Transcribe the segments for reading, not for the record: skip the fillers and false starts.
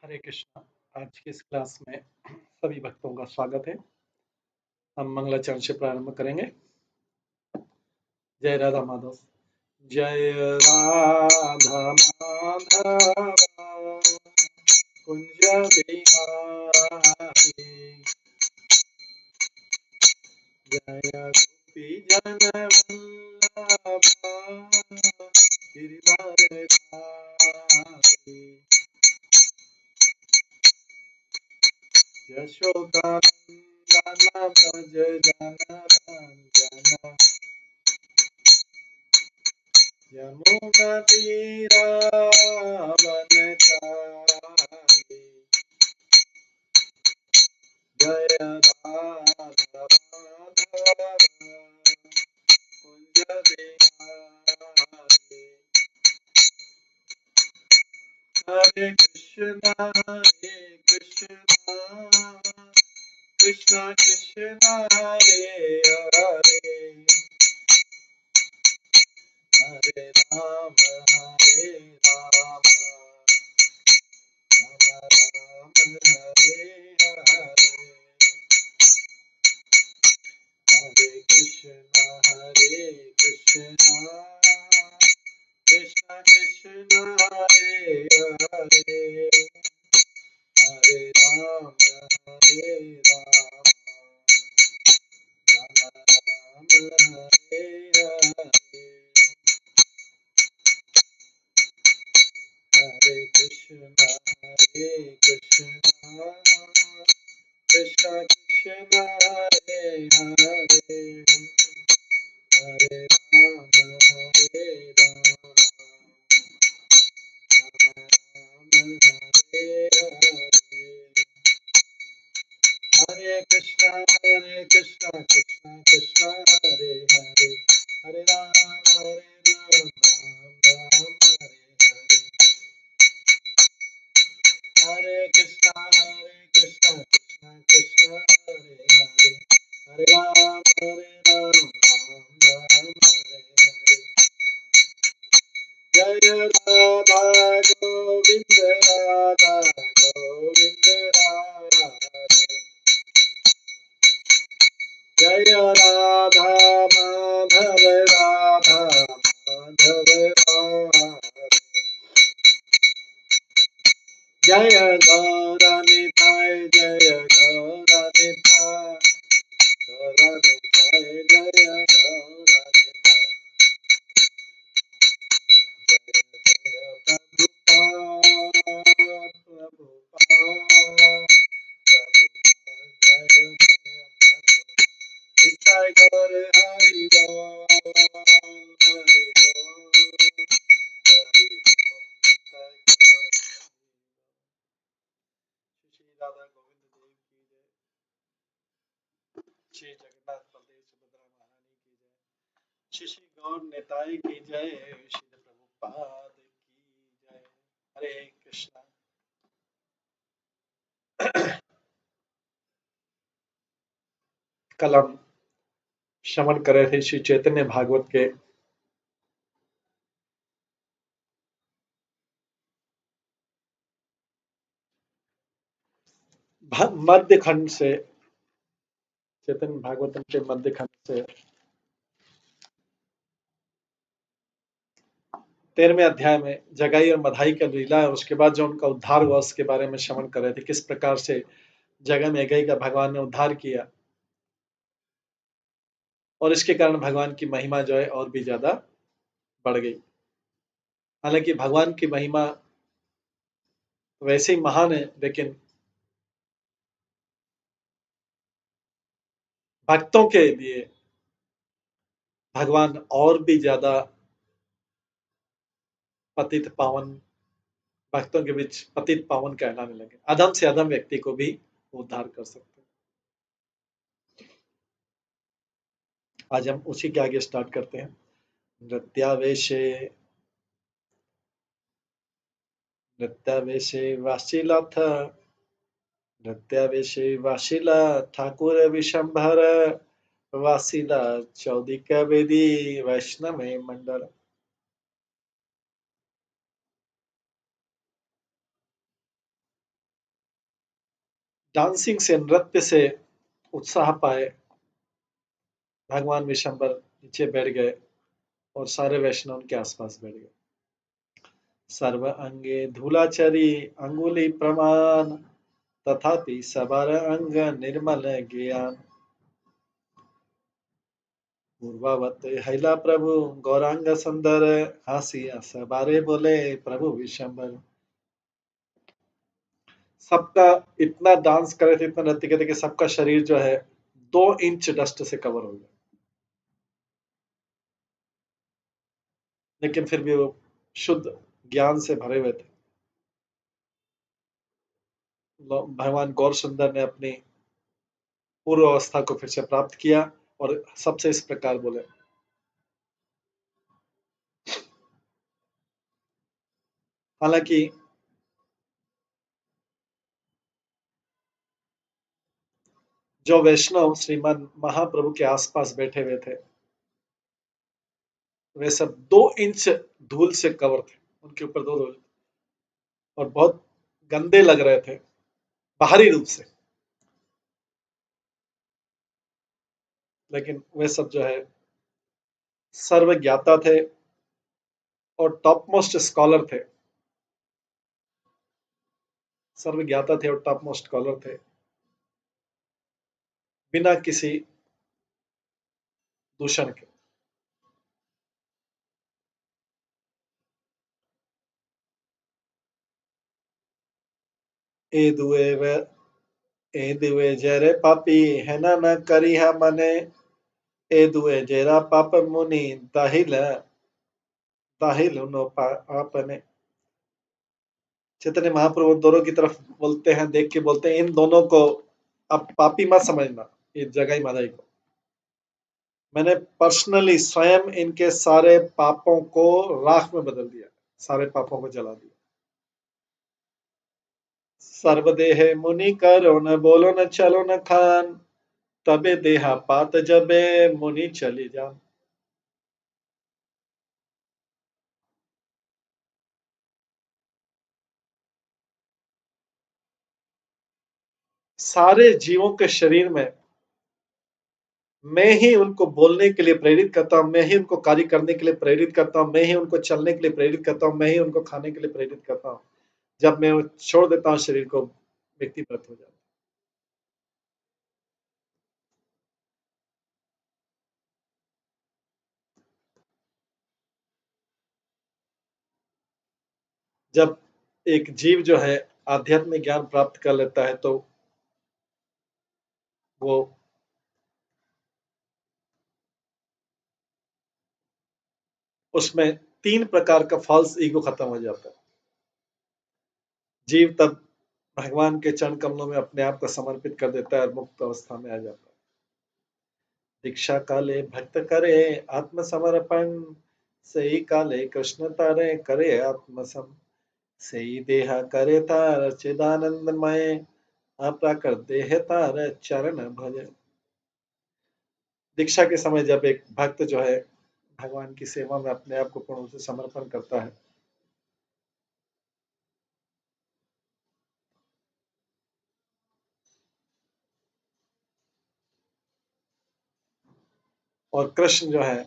हरे कृष्णा। आज की इस क्लास में सभी भक्तों का स्वागत है। हम मंगलाचरण से प्रारंभ करेंगे। जय राधा माधव। जय राधा माधव कुंज बिहारी, जय गोपी जन वल्लभ गिरिधर धारी, यशोदानंदन व्रज जनरंजन, यमुना तीरावनचारी, जय राधा माधव कुंज बिहारी। हरे कृष्णा कृष्णा कृष्णा हरे हरे, हरे राम राम हरे हरे, हरे कृष्णा कृष्णा कृष्णा हरे हरे, हरे राम राम हरे हरे, हरे कृष्णा कृष्णा कृष्णा हरे हरे, हरे राम राम हरे हरे, हरे कृष्णा कृष्णा कृष्णा हरे हरे, हरे राम राम राम हरे हरे, हरे कृष्णा कृष्णा कृष्णा हरे हरे, हरे राम राम राम हरे हरे, जय राधा गोविंद राधे, जय राधा माधव राधे, जय गौरनिताय जय गौरनिताय, गौरनिताय जय गौरनिताय, जय जय प्रभुपाद प्रभुपाद जय जय प्रभु, निताय गौर हरि बोल हरि बोल हरि बोल, निताय गौर श्री राधा गोविंद देव की जय, श्री जगन्नाथ बलदेव सुभद्रा महारानी की जय, श्री श्री गौर निताय की जय, श्री प्रभुपाद की जय। हरे कृष्णा। कल हम श्रवण कर रहे थे श्री चैतन्य भागवत के मध्य खंड से, चैतन्य भागवतम के मध्य खंड से 13वें अध्याय में जगाई और मधाई का लीला है, उसके बाद जो उनका उद्धार हुआ उसके बारे में श्रवण कर रहे थे, किस प्रकार से जगह में गई का भगवान ने उद्धार किया और इसके कारण भगवान की महिमा जो है और भी ज्यादा बढ़ गई। हालांकि भगवान की महिमा वैसे ही महान है, लेकिन भक्तों के लिए भगवान और भी ज्यादा पतित पावन, भक्तों के बीच पतित पावन कहलाने लगे। अधम से अधम व्यक्ति को भी उद्धार कर सकते हैं। आज हम उसी के आगे स्टार्ट करते हैं। नृत्यावेशे नृत्यावेशे वासिलाथ, नृत्यावेशे वासिला ठाकुर विशंभर, वासिला चौदिक वेदी वैष्णव मंडल। डांसिंग से, नृत्य से उत्साह पाए भगवान विशंबर नीचे बैठ गए और सारे वैष्णव उनके आसपास बैठ गए। सर्व अंगे धूलाचरी अंगुली प्रमाण, तथापि सबर अंग निर्मल ज्ञान। पूर्वावत हैला प्रभु गौरांग सुंदर, हासिया सबारे बोले प्रभु विशंबर। सबका इतना डांस करे थे, इतना नृत्य करे थे कि सबका शरीर जो है 2 इंच डस्ट से कवर हो गया, लेकिन फिर भी वो शुद्ध ज्ञान से भरे हुए थे। भगवान गौर सुंदर ने अपनी पूर्व अवस्था को फिर से प्राप्त किया और सबसे इस प्रकार बोले। हालांकि जो वैष्णव श्रीमान महाप्रभु के आसपास बैठे हुए थे वे सब 2 इंच धूल से कवर थे, उनके ऊपर 2 धूल, और बहुत गंदे लग रहे थे बाहरी रूप से, लेकिन वे सब जो है सर्व ज्ञाता थे और टॉप मोस्ट स्कॉलर थे। सर्व ज्ञाता थे और टॉप मोस्ट स्कॉलर थे, बिना किसी दूषण के। ए दुए वे ए दुए जेरे पापी है ना न करी है मने, ए दुए जेरा पाप मुनि दाहिल दाहिल नो आपने। चैतन्य महाप्रभु दोनों की तरफ बोलते हैं, देख के बोलते हैं इन दोनों को अब पापी मत समझना, ये जगाई माधाई को। मैंने पर्सनली स्वयं इनके सारे पापों को राख में बदल दिया, सारे पापों को जला दिया। सर्वदेह मुनि करो न बोलो न चलो न खान, तबे देहा पात जबे मुनि चली जान। सारे जीवों के शरीर में मैं ही उनको बोलने के लिए प्रेरित करता हूँ, मैं ही उनको कार्य करने के लिए प्रेरित करता हूँ, मैं ही उनको चलने के लिए प्रेरित करता हूँ, मैं ही उनको खाने के लिए प्रेरित करता हूँ। जब मैं छोड़ देता हूँ शरीर को, व्यक्ति मृत हो जाता है। जब एक जीव जो है आध्यात्मिक ज्ञान प्राप्त कर लेता है तो वो उसमें 3 प्रकार का फॉल्स ईगो खत्म हो जाता है। जीव तब भगवान के चरण कमलों में अपने आप को समर्पित कर देता है और मुक्त अवस्था में आ जाता है। दीक्षा काले भक्त करे आत्मसमर्पण, सही काले कृष्ण तारे करे आत्मसम। सही देहा करे तार चिदानंदमय, अप्राकृत देह तार चरण भज। दीक्षा के समय जब एक भक्त जो है भगवान की सेवा में अपने आप को पूर्ण रूप से समर्पण करता है और कृष्ण जो है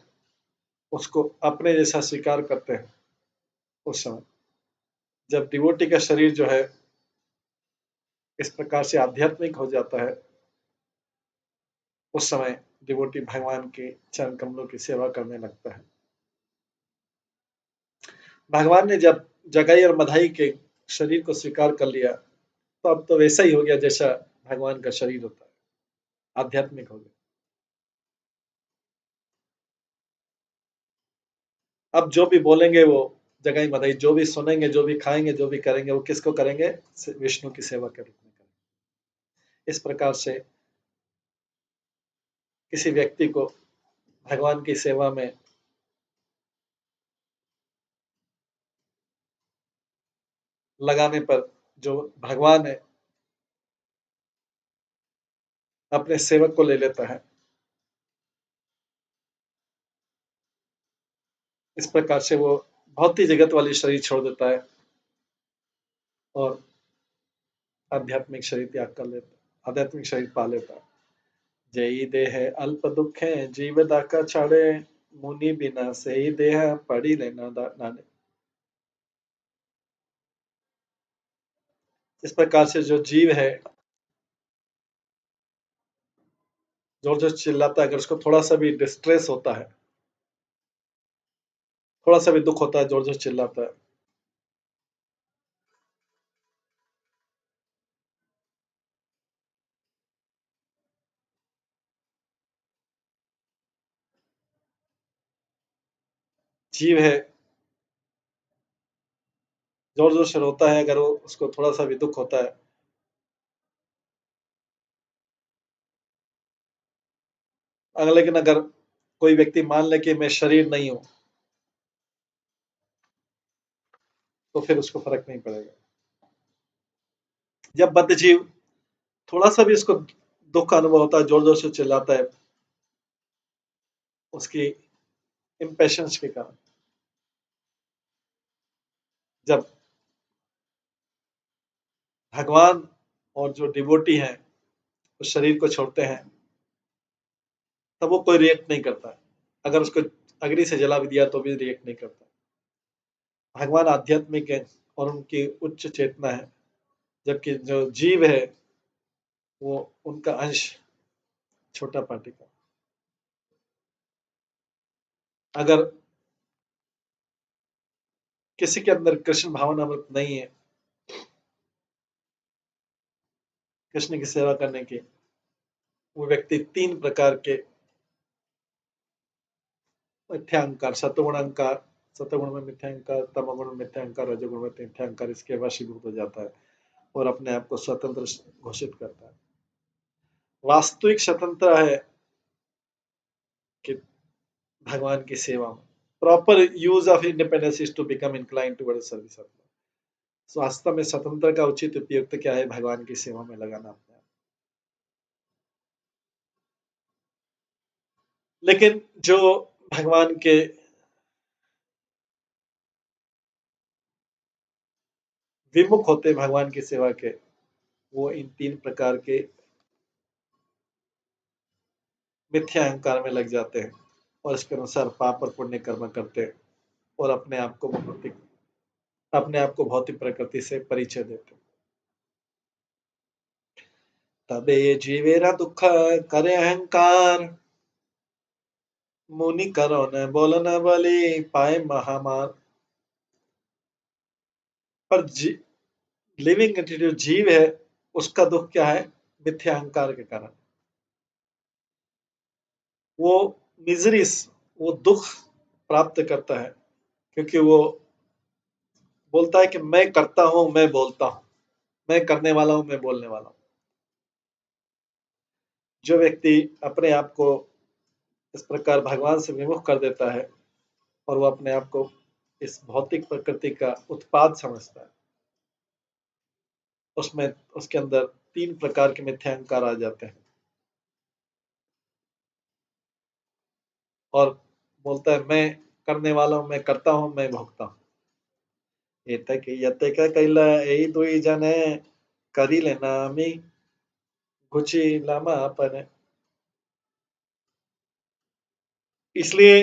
उसको अपने जैसा स्वीकार करते हैं, उस समय जब डिवोटी का शरीर जो है इस प्रकार से आध्यात्मिक हो जाता है, उस समय डिवोटी भगवान के चरण कमलों की सेवा करने लगता है। भगवान ने जब जगाई और मधाई के शरीर को स्वीकार कर लिया तो अब तो वैसा ही हो गया जैसा भगवान का शरीर होता है, आध्यात्मिक हो गया। अब जो भी बोलेंगे वो जगाई मधाई, जो भी सुनेंगे, जो भी खाएंगे, जो भी करेंगे, वो किसको करेंगे? विष्णु की सेवा के रूप में करेंगे। इस प्रकार से किसी व्यक्ति को भगवान की सेवा में लगाने पर जो भगवान है अपने सेवक को ले लेता है। इस प्रकार से वो भौतिक जगत वाली शरीर छोड़ देता है और आध्यात्मिक शरीर त्याग कर लेता है। आध्यात्मिक शरीर पा लेता है। जई देह अल्प दुख है जीव दाका छाड़े, मुनि बिना सही देह पड़ी लेना नाने। इस प्रकार से जो जीव है जोर जोर चिल्लाता है, अगर उसको थोड़ा सा भी डिस्ट्रेस होता है, थोड़ा सा भी दुख होता है, जोर जोर चिल्लाता है। जीव है, जोर जोर से रोता है, अगर वो उसको थोड़ा सा भी दुख होता है। अगर लेकिन अगर कोई व्यक्ति मान ले कि मैं शरीर नहीं हूं, तो फिर उसको फर्क नहीं पड़ेगा। जब बद्ध जीव थोड़ा सा भी उसको दुख का अनुभव होता है, जोर जोर से चिल्लाता है, उसकी इम्पेशंस के कारण। जब भगवान और जो डिवोटी हैं उस शरीर को छोड़ते हैं, तब वो कोई रिएक्ट नहीं करता है। अगर उसको अग्नि से जला भी दिया तो भी रिएक्ट नहीं करता। भगवान आध्यात्मिक है और उनकी उच्च चेतना है, जबकि जो जीव है वो उनका अंश, छोटा पार्टिकल। अगर किसी के अंदर कृष्ण भावना अमृत नहीं है, कृष्ण की सेवा करने की, वो व्यक्ति तीन प्रकार के मिथ्यांकार, सतगुण अहंकार, सतगुण में मिथ्यांकार, तमगुण में मिथ्यांकार, रजोगुण में मिथ्यांकार, इसके वशीभूत हो जाता है और अपने आप को स्वतंत्र घोषित करता है। वास्तविक स्वतंत्रता है कि भगवान की सेवा में proper use of independence is to become incline toward service of God. वास्तव में स्वतंत्र का उचित उपयुक्त क्या है? भगवान की सेवा में लगाना अपने आप। लेकिन जो भगवान के विमुख होते, भगवान की सेवा के, वो इन तीन प्रकार के मिथ्या अहंकार में लग जाते हैं और इसके अनुसार पाप और पुण्य कर्म करते हैं और अपने आप को भौतिक प्रकृति से परिचय देते हैं। तबे जीवेरा दुख करे अहंकार, मुनि करो न बोल न बलि पाए महामार। पर लिविंग एंटिटी जीव है, उसका दुख क्या है? मिथ्या अहंकार के कारण वो मिजरीज, वो दुख प्राप्त करता है, क्योंकि वो बोलता है कि मैं करता हूं, मैं बोलता हूं, मैं करने वाला हूं, मैं बोलने वाला हूं। जो व्यक्ति अपने आप को इस प्रकार भगवान से विमुख कर देता है और वो अपने आप को इस भौतिक प्रकृति का उत्पाद समझता है, उसमें उसके अंदर तीन प्रकार के मिथ्या अहंकार आ जाते हैं और बोलता है मैं करने वाला हूं, मैं करता हूं, मैं भोगता हूं। यते का कैला यही दुई जने करी लेना मी गुची लामा अपन। इसलिए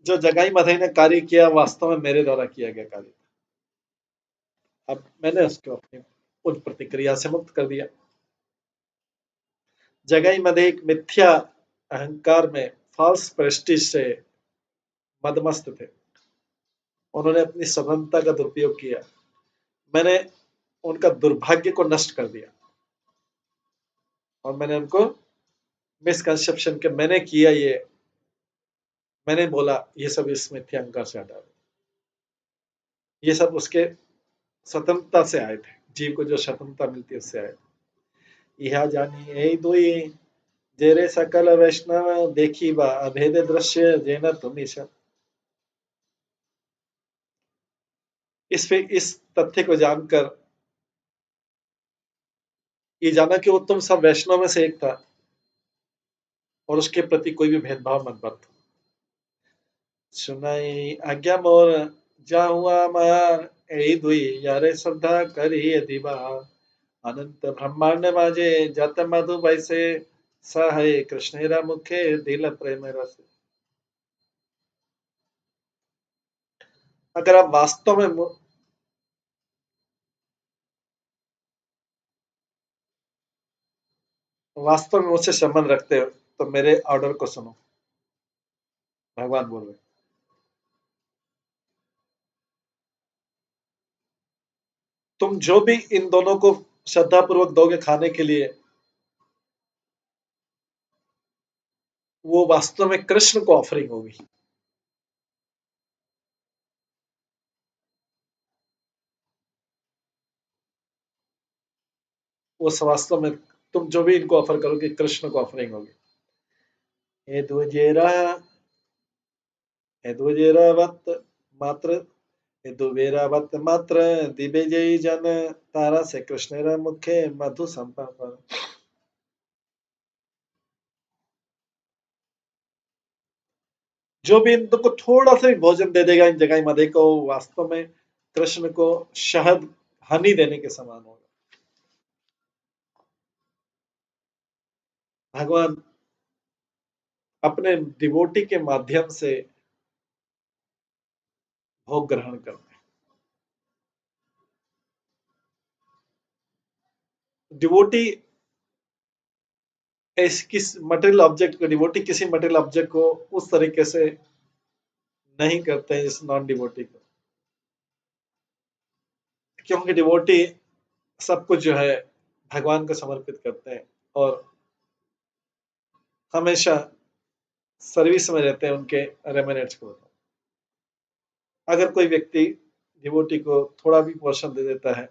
जो जगाई मधई ने कार्य किया, वास्तव में मेरे द्वारा किया गया कार्य। अब मैंने उसको अपनी उन प्रतिक्रिया से मुक्त कर दिया। जगाई मधई एक मिथ्या अहंकार में, फॉल्स प्रेस्टीज से मदमस्त थे। उन्होंने अपनी स्वतंत्रता का दुरुपयोग किया। मैंने उनका दुर्भाग्य को नष्ट कर दिया और मैंने उनको मिसकंसेप्शन के मैंने किया, ये मैंने बोला, ये सब इस मिथ्या अहंकार से हटा। ये सब उसके स्वतंत्रता से आए थे, जीव को जो स्वतंत्रता मिलती है उससे आए थे। यह जानी यही दुई जेरे सकल वैष्णव देखी बा अभेद दृश्य जेना तुम ईशा। इस तथ्य को जानकर ये जाना कि वो तुम सब वैष्णव में से एक था और उसके प्रति कोई भी भेदभाव मत बरतो। सुनाई आज्ञा मोर जा हुआ मार यही दुई यारे श्रद्धा करी दिबा अनंत ब्रह्मांड माजे जत मधु वैसे सहे कृष्णेरा मुखे दिल प्रेम रस। अगर आप वास्तव में मुझसे संबंध रखते हो तो मेरे ऑर्डर को सुनो। भगवान बोल रहे, तुम जो भी इन दोनों को श्रद्धा पूर्वक दोगे खाने के लिए, वो वास्तव में कृष्ण को ऑफरिंग होगी। वो वास्तव में तुम जो भी इनको ऑफर करोगे कृष्ण को ऑफरिंग होगी। ये दुजेरा ये दुजेरा वत मात्र ये दुबेरा वत मात्र दिबे जय जन तारा से कृष्णेरा मुखे मधु संपर्क। जो भी इनको थोड़ा सा भी भोजन दे देगा इन जगह मदे को, वास्तव में कृष्ण को शहद हनी देने के समान होगा। भगवान अपने डिवोटी के माध्यम से भोग ग्रहण करते हैं। डिवोटी किस मटेरियल ऑब्जेक्ट को, डिवोटी किसी मटेरियल ऑब्जेक्ट को उस तरीके से नहीं करते हैं जिस नॉन डिवोटी को, क्योंकि डिवोटी सब कुछ जो है भगवान को समर्पित करते हैं और हमेशा सर्विस में रहते हैं उनके रेमिनेंट्स को। अगर कोई व्यक्ति डिवोटी को थोड़ा भी पोर्शन दे देता है,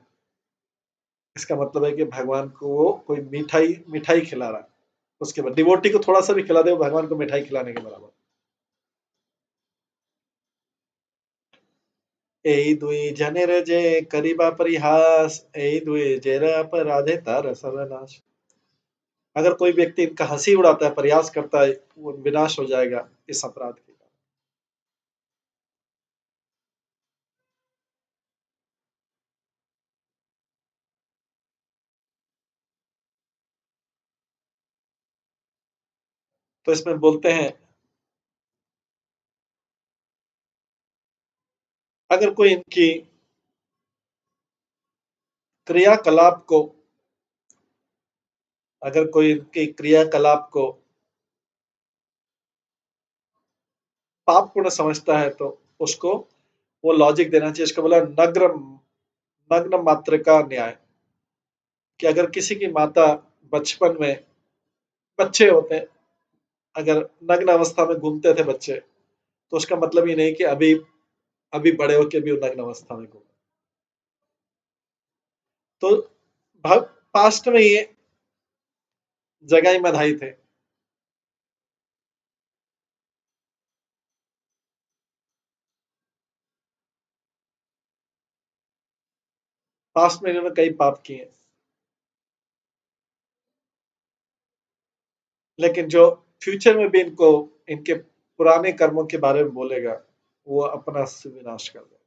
इसका मतलब है कि भगवान को वो कोई मिठाई मिठाई खिला रहा है। उसके बाद डिवोटी को थोड़ा सा भी खिला दे, वो भगवान को मिठाई खिलाने के बराबर। एई दुई जनेर जे करीबा परिहास एई दुई जेर अपराधे तार सर्वनाश। अगर कोई व्यक्ति इनका हंसी उड़ाता है, प्रयास करता है, वो विनाश हो जाएगा इस अपराध के कारण। तो इसमें बोलते हैं, अगर कोई इनकी क्रियाकलाप को अगर कोई इनकी क्रियाकलाप को पापपूर्ण समझता है तो उसको वो लॉजिक देना चाहिए। इसको बोला नग्न नग्न मात्र का न्याय, कि अगर किसी की माता बचपन में, बच्चे होते हैं, अगर नग्न अवस्था में घूमते थे बच्चे, तो उसका मतलब ये नहीं कि अभी अभी बड़े होके भी वो नग्न अवस्था में घूमे। तो पास्ट में ये जगाई मधाई थे। पास्ट में इन्होंने कई पाप किए, लेकिन जो फ्यूचर में भी इनको इनके पुराने कर्मों के बारे में बोलेगा, वो अपना विनाश कर देगा।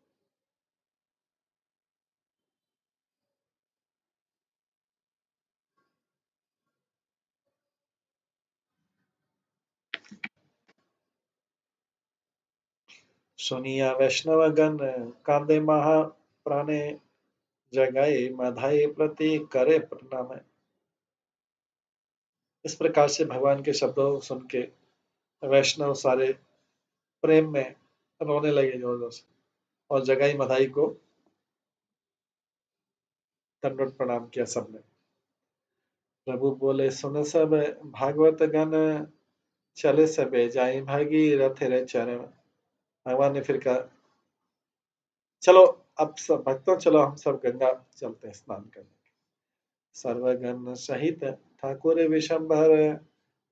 सुनिया वैष्णव गण कांदे महा प्राणे जगाए माधाए प्रति करे प्रणाम। इस प्रकार से भगवान के शब्दों सुन के वैष्णव सारे प्रेम में रोने लगे जोर जोर से, और जगाई मधाई को दंडवत प्रणाम किया सबने। प्रभु बोले सुन सब भागवत गण चले सबे जाई भागी रथ रे चरण। भगवान ने फिर कहा, चलो अब सब भक्तों, चलो हम सब गंगा चलते हैं स्नान करने। सर्वगण सहित ठाकुर विशंभर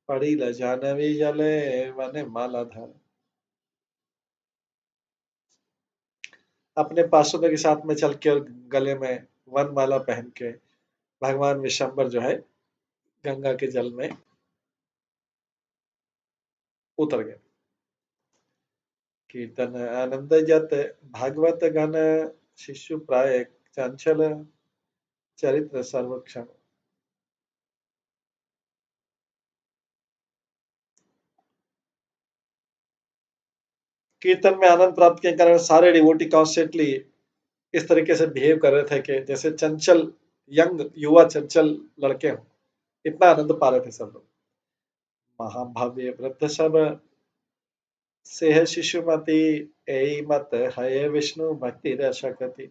पड़ी ल जानवी जले वन माला धर। अपने पार्षदों के साथ में चल के और गले में वन माला पहन के भगवान विशंबर जो है गंगा के जल में उतर गए। कीर्तन आनंद जत भागवत गण शिशु प्राय चंचल चरित्र सर्वक्षण। कीर्तन में आनंद प्राप्त के कारण सारे डिवोटी कॉन्स्टेंटली इस तरीके से बिहेव कर रहे थे कि जैसे चंचल यंग युवा चंचल लड़के हों, इतना आनंद पा रहे थे सब लोग। महाभव्य वृद्ध सब सेह शिशुमति, एई मत हये विष्णु भक्ति रसकति।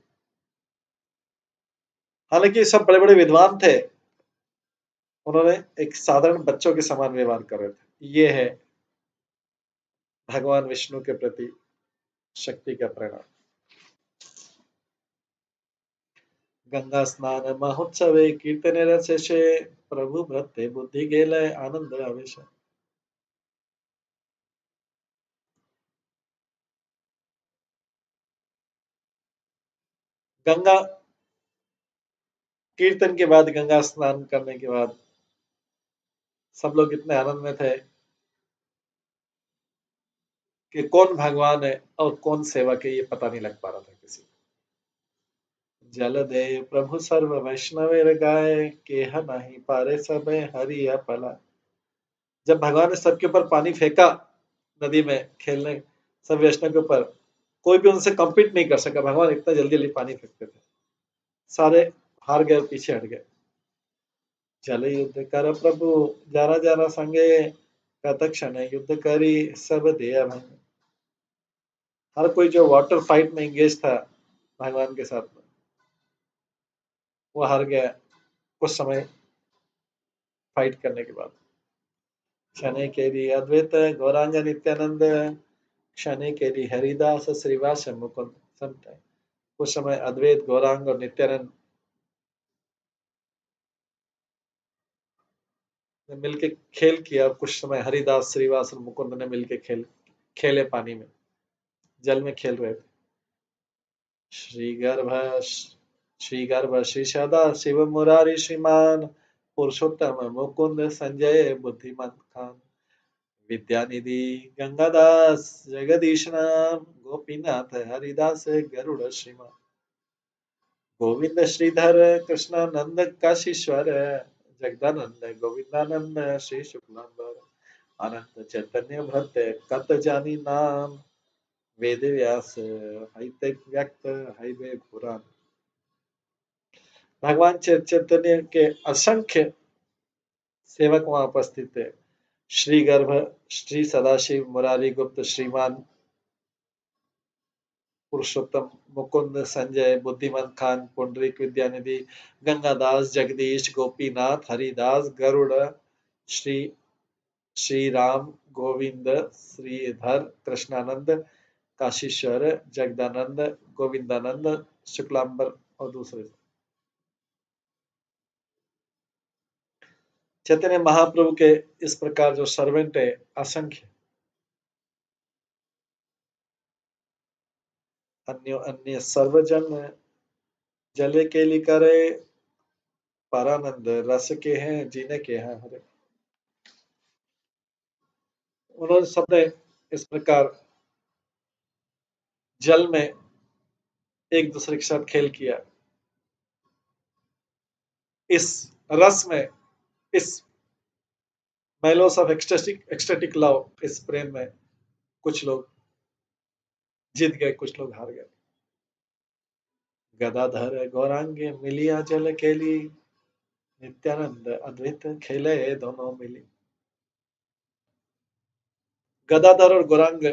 हालांकि सब बड़े बड़े विद्वान थे, उन्होंने एक साधारण बच्चों के समान व्यवहार कर रहे थे। ये है भगवान विष्णु के प्रति शक्ति का परिणाम। गंगा स्नान महोत्सवे कीर्तने रसेशे, प्रभु भ्रते बुद्धि गेलय आनंद आवेश। गंगा कीर्तन के बाद, गंगा स्नान करने के बाद सब लोग इतने आनंद में थे कि कौन भगवान है और कौन सेवक है ये पता नहीं लग पा रहा था किसी को। जल दे प्रभु सर्व वैष्णव गाय, केह नहीं पारे सब हरि अपला। जब भगवान ने सबके ऊपर पानी फेंका नदी में खेलने, सब वैष्णव के ऊपर, कोई भी उनसे कम्पीट नहीं कर सका। भगवान इतना जल्दी जल्दी पानी फेंकते थे, सारे हार गए, पीछे हट गए। जल युद्ध कर प्रभु जाना जाना संगे, कतक्षण युद्ध करी सब दिया भंग। हर कोई जो वाटर फाइट में एंगेज था भगवान के साथ में, वो हार गया कुछ समय फाइट करने के बाद। शनि केरी अद्वैत गौरांग नित्यानंद, शनि केरी हरिदास श्रीवास मुकुंद समता। कुछ समय अद्वैत गौरांग और नित्यानंद ने मिलके खेल किया, और कुछ समय हरिदास श्रीवास और मुकुंद ने मिलके खेले पानी में, जल में खेल रहे थे। श्रीगर्भ श्रीगर्भ श्री सदा शिव मुरारी श्रीमान, पुरुषोत्तम मुकुंद संजय बुद्धिमान खान। विद्यानिधि गंगादास जगदीश नाम, गोपीनाथ हरिदास गरुड़ श्रीमान। गोविंद श्रीधर कृष्णानंद काशीश्वर, जगदानंद गोविंदानंद श्री शुक्लांबर। अनंत चैतन्य भक्त कत जानी नाम, वेद व्यास हईते व्यक्त हईवे पुराण। भगवान चैतन्य के असंख्य सेवक वहां उपस्थित थे। श्री गर्भ श्री सदाशिव मुरारी गुप्त श्रीमान, पुरुषोत्तम मुकुंद संजय बुद्धिमान खान, पुंडरीक विद्यानिधि गंगादास जगदीश गोपीनाथ हरिदास गरुड़ श्री श्री राम गोविंद श्रीधर कृष्णानंद काशीश्वर जगदानंद गोविंदानंद शुक्लांबर और दूसरे। चैतन्य महाप्रभु के इस प्रकार जो सर्वेंट है असंख्य। अन्यो अन्य सर्वजन जले के लिए करे, परानंद रस के हैं जीने के हैं हरे। उन्होंने सबने इस प्रकार जल में एक दूसरे के साथ खेल किया, इस रस में, इस मेलोस ऑफ एक्सटेटिक लव, इस प्रेम में कुछ लोग जीत गए, कुछ लोग हार गए। गदाधर गौरांगे मिलिया जल केली, नित्यानंद अद्वैत खेले दोनों मिली। गदाधर और गौरांग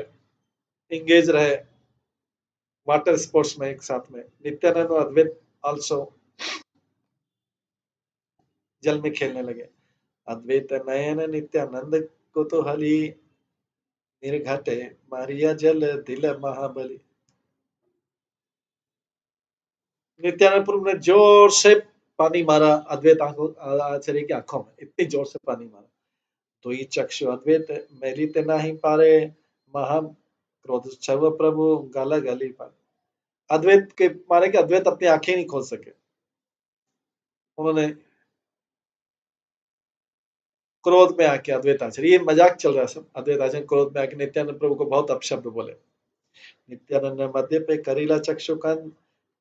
इंगेज रहे वाटर स्पोर्ट्स में एक साथ में। नित्यानंद और अद्वैत आल्सो जल में खेलने लगे। अद्वैत नयन नित्यानंद कुतूहली, निर्घटे मारिया जल दिल महाबली। नित्यानंद प्रभु ने जोर से पानी मारा अद्वैत आचार्य की आंखों में, इतनी जोर से पानी मारा। तो ये चक्षु अद्वैत मैलित नहीं पारे, महा क्रोध छव प्रभु गाला गाली पारे। अद्वैत के मारे कि अद्वैत अपनी आंखें नहीं खोल सके, उन्होंने क्रोध में आके अद्वैत आचार्य, ये मजाक चल रहा है सब, अद्वैत आचार्य क्रोध में आके नित्यानंद प्रभु को बहुत अपशब्द बोले। नित्यानंद मध्य पे करीला चक्षुकान,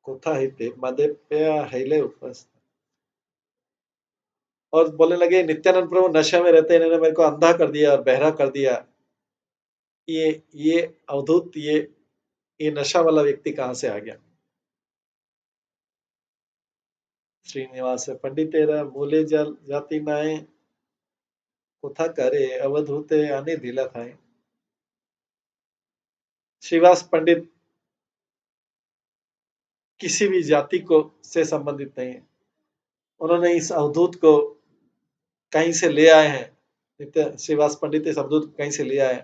कोथा हिते मध्य पे हिले उपस्थ। और बोलने लगे नित्यानंद प्रभु नशे में रहते, इन्होंने मेरे को अंधा कर दिया और बहरा कर दिया। ये अवधूत, ये नशा वाला व्यक्ति कहाँ से आ गया? श्रीनिवास पंडितेरा मूले जल जाति नाए, कुथा करे अवधूते आने दिला था। श्रीवास पंडित किसी भी जाति को से संबंधित नहीं है। उन्होंने इस अवधूत को कहीं से ले आए हैं। नित्य श्रीवास पंडित इस अवधूत को कहीं से ले आए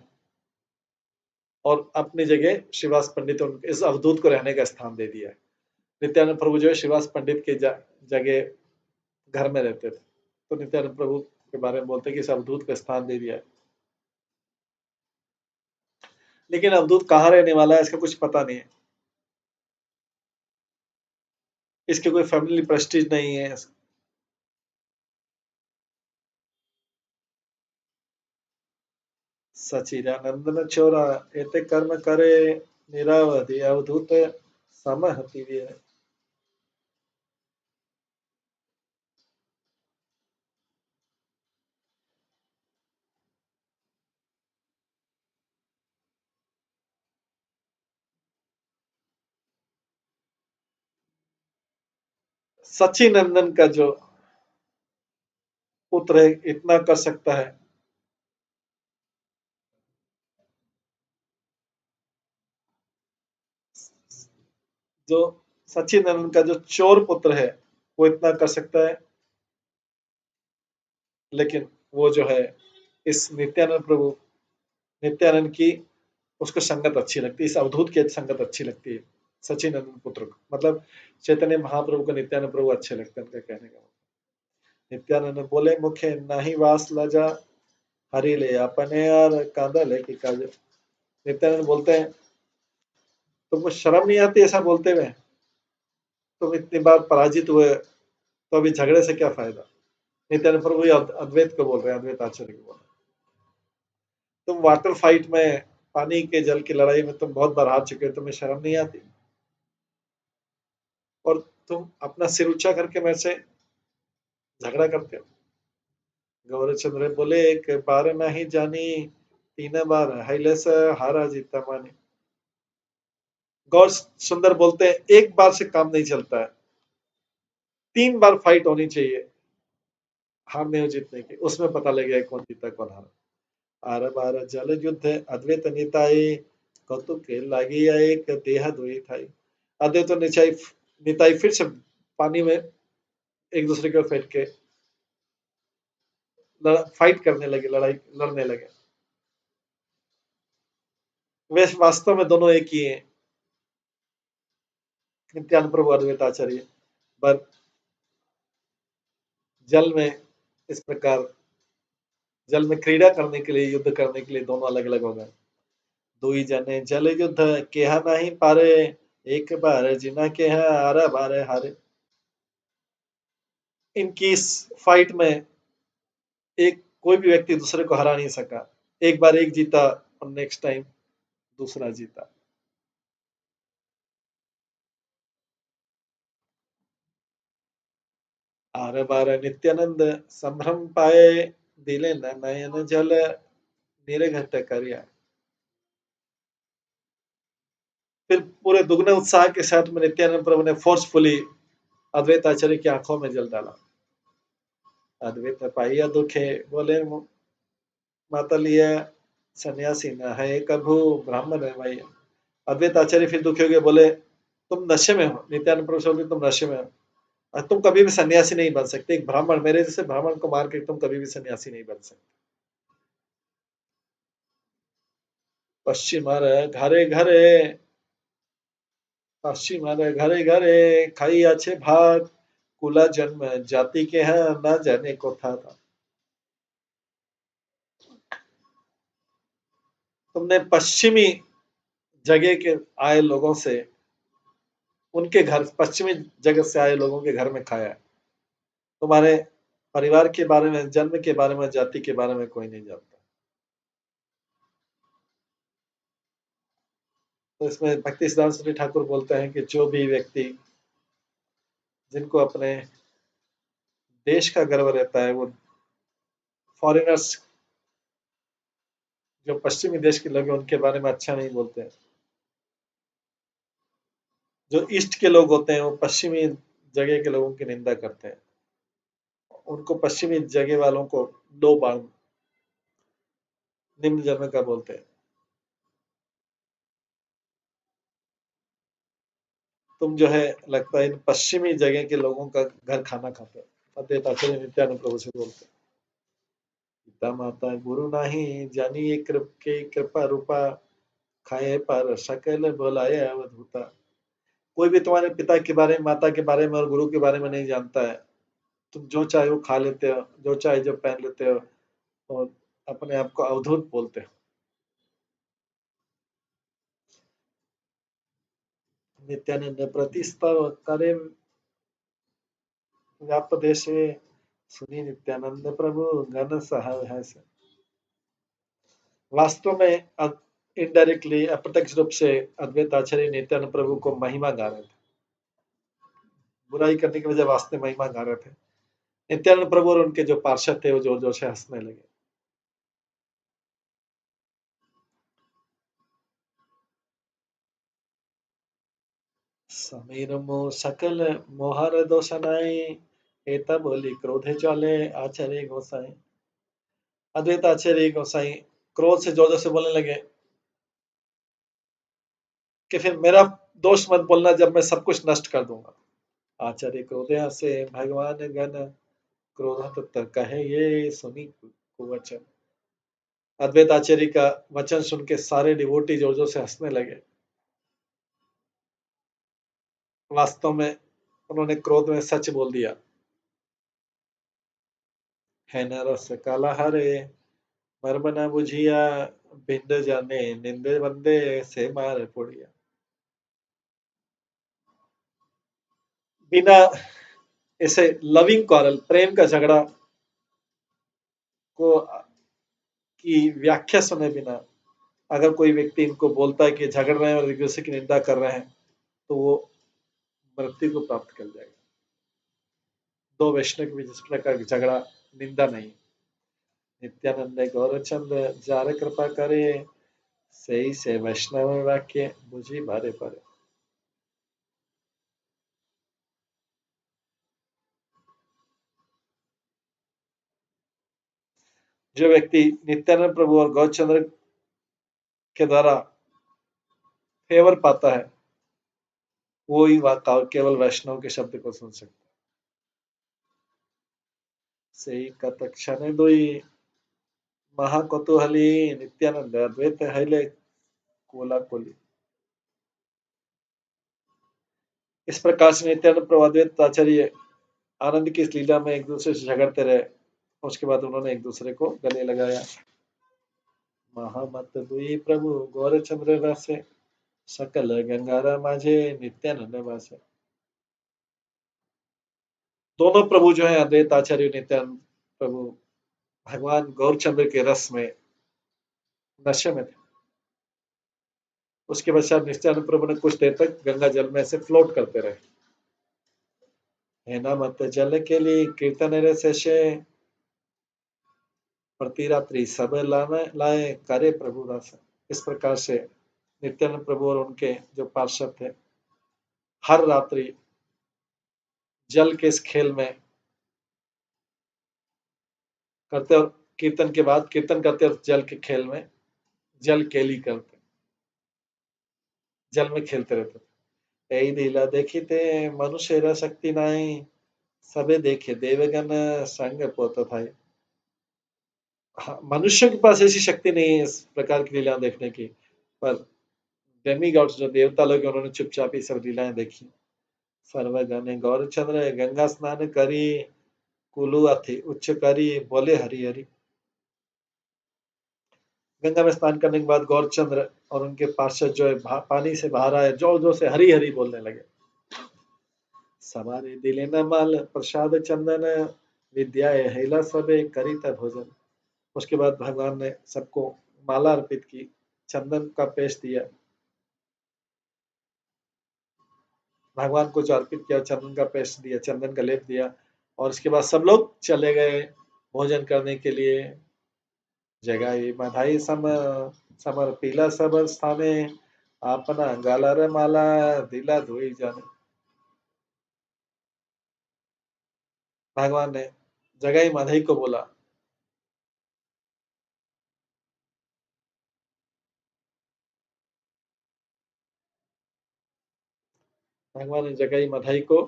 और अपनी जगह श्रीवास पंडित इस अवधूत को रहने का स्थान दे दिया है। नित्यानंद प्रभु जो है श्रीवास पंडित के जगह घर में रहते थे, तो नित्यानंद प्रभु के बारे में बोलते हैं कि इस अवधूत को स्थान दे दिया है। लेकिन अवधूत कहाँ रहने वाला है इसका कुछ पता नहीं है। इसके कोई फैमिली प्रेस्टीज नहीं है। सचिदानंदन चोरा एते कर्म करे, निरावधि अवधूत समहति वीर। सचिनंदन का जो पुत्र है इतना कर सकता है। जो सचिनंदन का जो चोर पुत्र है वो इतना कर सकता है, लेकिन वो जो है इस नित्यानंद की उसको संगत अच्छी लगती है, इस अवधूत की संगत अच्छी लगती है सचिनंदन पुत्र को। मतलब चैतन्य महाप्रभु को नित्यानंद प्रभु अच्छे लगते हैं, उनका कहने का। नित्यानंद बोले मुखे नाही वास लजा, हरि ले अपने यार कांदा लेके काज। नित्यानंद बोलते हैं तुमको शर्म नहीं आती ऐसा बोलते हुए? तुम इतनी बार पराजित हुए तो अभी झगड़े से क्या फायदा? नित्यानंद प्रभु अद्वैत को बोल रहे हैं, अद्वैत आचार्य को बोल रहे हैं। तुम वाटर फाइट में, पानी के जल की लड़ाई में तुम बहुत बार हार चुके हो, तुम्हें शर्म नहीं आती? और तुम अपना सिर ऊंचा करके मेरे से झगड़ा करते हो। गौरचंद्र बोले एक बार नहीं जानी, तीन बार हाइले से हारा जीता मानी। गौर सुंदर बोलते हैं एक बार से काम नहीं चलता है, 3 बार फाइट होनी चाहिए हारने और जीतने की, उसमें पता लगेगा कौन जीता कौन हारा। आर बार जल युद्ध अद्वैत निताई, कौतुक के लागी एक देह दुई थाई। अद्वैत और निताई फिर से पानी में एक दूसरे को फेंक के फाइट करने लगे, लड़ाई लड़ने लगे। वे वास्तव में दोनों एक ही हैं, नित्यानंद प्रभु अद्वैत आचार्य। पर जल में इस प्रकार, जल में क्रीड़ा करने के लिए, युद्ध करने के लिए दोनों अलग अलग हो गए। दुई जने जल युद्ध केहा नहीं पारे, एक बार जिना केहा आरा बारे हारे। इनकी इस फाइट में एक कोई भी व्यक्ति दूसरे को हरा नहीं सका। एक बार एक जीता और नेक्स्ट टाइम दूसरा जीता। आर बार नित्यानंद संभ्रम पाए, दिले न नयन जल निर्घट करिया। फिर पूरे दुगने उत्साह के साथ में नित्यानंद प्रभु ने फोर्सफुली अद्वैत आचार्य की आंखों में जल डाला। अद्वैत पाइया दुखे बोले माता लिया, सन्यासी न है कभू ब्राह्मण है भाई। अद्वैत आचार्य फिर दुखी हो गए, बोले तुम नशे में हो। नित्यानंद प्रभु बोले तुम नशे में हो और तुम कभी भी सन्यासी नहीं बन सकते। एक ब्राह्मण, मेरे जैसे ब्राह्मण को मार के तुम कभी भी सन्यासी नहीं बन सकते। पश्चिम घरे घरे, पश्चिम घरे घरे खाई अच्छे भात, कुला जन्म जाति के हैं न जाने को था। तुमने पश्चिमी जगह के आए लोगों से, उनके घर, पश्चिमी जगत से आए लोगों के घर में खाया है। तुम्हारे परिवार के बारे में, जन्म के बारे में, जाति के बारे में कोई नहीं जानता। तो इसमें भक्ति सिद्धांत श्री ठाकुर बोलते हैं कि जो भी व्यक्ति जिनको अपने देश का गर्व रहता है। वो फॉरेनर्स, जो पश्चिमी देश के लोग हैं, उनके बारे में अच्छा नहीं बोलते हैं। जो ईस्ट के लोग होते हैं वो पश्चिमी जगह के लोगों की निंदा करते हैं। उनको पश्चिमी जगह वालों को लो बाण, निम्न जन्म का बोलते हैं। तुम जो है लगता है इन पश्चिमी जगह के लोगों का घर खाना खाते हो। अद्वैत आचार्य नित्यानंद प्रभु से बोलते हैं, पिता माता गुरु नाही जानिए के कृपा रूपा, खाए पर सकल बोलाए अवधूता। कोई भी तुम्हारे पिता के बारे में, माता के बारे में और गुरु के बारे में नहीं जानता है। तुम जो चाहे वो खा लेते हो, जो चाहे जो पहन लेते हो, और अपने आप को अवधूत बोलते हो। नित्यानंद प्रतिस्तव करे व्याप देशे, सुनी नित्यानंद प्रभु गण सहाय है से। वास्तव में इनडायरेक्टली, अप्रत्यक्ष रूप से अद्वैत आचार्य नित्यानंद प्रभु को महिमा गा रहे थे। बुराई करने की वजह वास्तव में महिमा गा रहे थे। नित्यानंद प्रभु और उनके जो पार्षद थे वो जोर जोर से हंसने लगे। समीर मोह सकल मोहर दोषनाई, एता बोली क्रोधे ज्वाले आचार्य गोसाई। अद्वैत आचार्य गोसाई क्रोध से जोर जोर से बोलने लगे कि फिर मेरा दोष मत बोलना जब मैं सब कुछ नष्ट कर दूंगा। आचार्य क्रोधे से भगवान गण, क्रोध कहे ये सुनी कुवचन। अद्वैत आचार्य का वचन सुन के सारे डिवोटी जोर जोर से हंसने लगे। वास्तव में उन्होंने क्रोध में सच बोल दिया। है न रस काला हरे, मर्म न बुझिया, भिंड जाने निंदे बंदे से मार पुड़िया। बिना ऐसे लविंग कॉरल, प्रेम का झगड़ा को की व्याख्या सुने बिना अगर कोई व्यक्ति इनको बोलता है कि झगड़ रहे हैं और एक दूसरे की निंदा कर रहे हैं, तो वो मृत्यु को प्राप्त कर जाएगा। दो वैष्णव के बीच इस प्रकार की झगड़ा निंदा नहीं। नित्यानंद गौरचंद जार कृपा करे, सही से वैष्णव वाक्य बुझी भारे पड़े। जो व्यक्ति नित्यानंद प्रभु और गौरचंद्र के द्वारा फेवर पाता है, वो ही केवल वैष्णव के शब्द को सुन सकता है। सही कतक क्षण दुई, महाकौतूहली नित्यानंद अद्वैत हैले कोला कोली। इस प्रकार से नित्यानंद प्रभु अद्वैत आचार्य आनंद की इस लीला में एक दूसरे से झगड़ते रहे। उसके बाद उन्होंने एक दूसरे को गले लगाया। महामत दुई प्रभु गौरचंद्र रासे, सकल गंगारा माझे नित्यानंद वासे। दोनों प्रभु जो है अद्वैत आचार्य नित्यानंद प्रभु भगवान गौरचंद्र के रस में नशे में थे। उसके पश्चात नित्यानंद प्रभु ने कुछ देर तक गंगा जल में ऐसे फ्लोट करते रहे। हेना मत जल के लिए कीर्तन रे शेषे, प्रति रात्रि सब लाए करे प्रभु रस। इस प्रकार से नित्यानंद प्रभु और उनके जो पार्षद थे हर रात्रि जल के इस खेल में करते, और कीर्तन के बाद कीर्तन करते और जल के खेल में जल केली करते, जल में खेलते रहते थे। यही लीला देखी थे मनुष्य शक्ति नाई, सबे देखे देवगन संग पोत था। हाँ, मनुष्य के पास ऐसी शक्ति नहीं है इस प्रकार की लीला देखने की, पर डेमी गॉड्स जो देवता लोग हैं उन्होंने चुपचाप ही सब लीलाएं देखी। सर्वगण गौरचंद्र गंगा स्नान करी, कुलु अथि उच्च करी बोले हरि हरि। गंगा में स्नान करने के बाद गौरचंद्र और उनके पार्षद जो है पानी से बाहर आए, जोर जोर से हरि हरि बोलने लगे। सवारे दिले न माल प्रसाद चंदन, विद्या हेला सबे करी था भोजन। उसके बाद भगवान ने सबको माला अर्पित की, चंदन का पेश दिया। भगवान को जो अर्पित किया, चंदन का पेश दिया, चंदन का लेप दिया, और उसके बाद सब लोग चले गए भोजन करने के लिए। जगाई बधाई समर पीला सब स्थाने, अपना गाला रे माला दिला धोई जाने। भगवान ने जगाई माधई को बोला। भगवान ने जगाई माधई को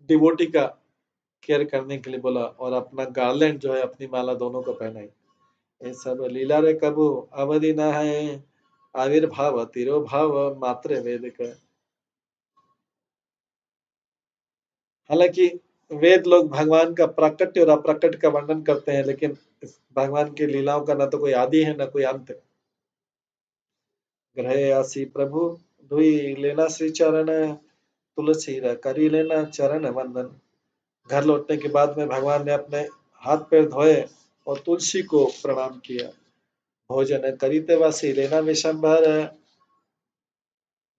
डिवोटी का केयर करने के लिए बोला और अपना गार्लैंड जो है अपनी माला दोनों को पहनाई। ये सब लीला रे कबू अवधि न है, आविर्भाव तिरोभाव मात्र वेद का। हालांकि वेद लोग भगवान का प्राकट्य और अप्राकट्य का वर्णन करते हैं, लेकिन इस भगवान की लीलाओं का न तो कोई आदि है न कोई अंत है। ग्रहे आसी प्रभु धुई लेना श्री चरण, तुलसी रा करी लेना चरण वंदन। घर लौटने के बाद में भगवान ने अपने हाथ पैर धोए और तुलसी को प्रणाम किया। भोजन करीते वासी लेना विशंभर,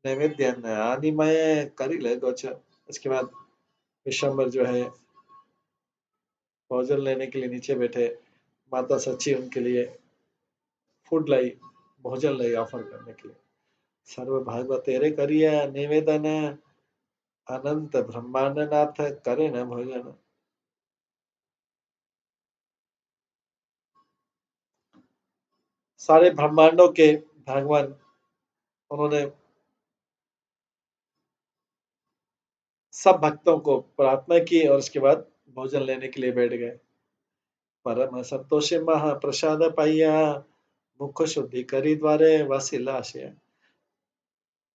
नैवेद्य आनिमय करी ले गोचर। इसके बाद विशंभर जो है भोजन लेने के लिए नीचे बैठे। माता सच्ची उनके लिए फूड लाई, भोजन लाई ऑफर करने के लिए। सर्व भागवत तेरे करिए निवेदन, अनंत ब्रह्मांड नाथ करे न भोजन। सारे ब्रह्मांडों के भगवान उन्होंने सब भक्तों को प्रार्थना की और उसके बाद भोजन लेने के लिए बैठ गए। परम संतोषे महाप्रसाद पाइया, मुख शुद्धि करी द्वारे वसिला आशय।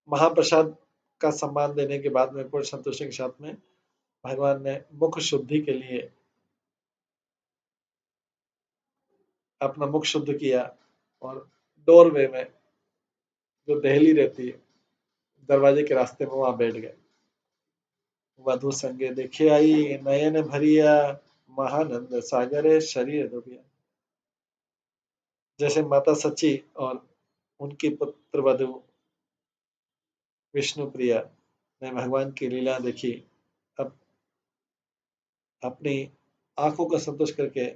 महाप्रसाद का सम्मान देने के बाद में पूर्ण संतोषी के साथ में भगवान ने मुख शुद्धि के लिए अपना मुख शुद्ध किया और डोरवे में जो दहली रहती है दरवाजे के रास्ते में वहां बैठ गए। वधु संगे देखे आई नयन भरिया, महानंद सागरे शरीर डूबिया। जैसे माता सची और उनकी पुत्र वधु विष्णु प्रिया ने भगवान की लीला देखी, अब अपनी आंखों का संतोष करके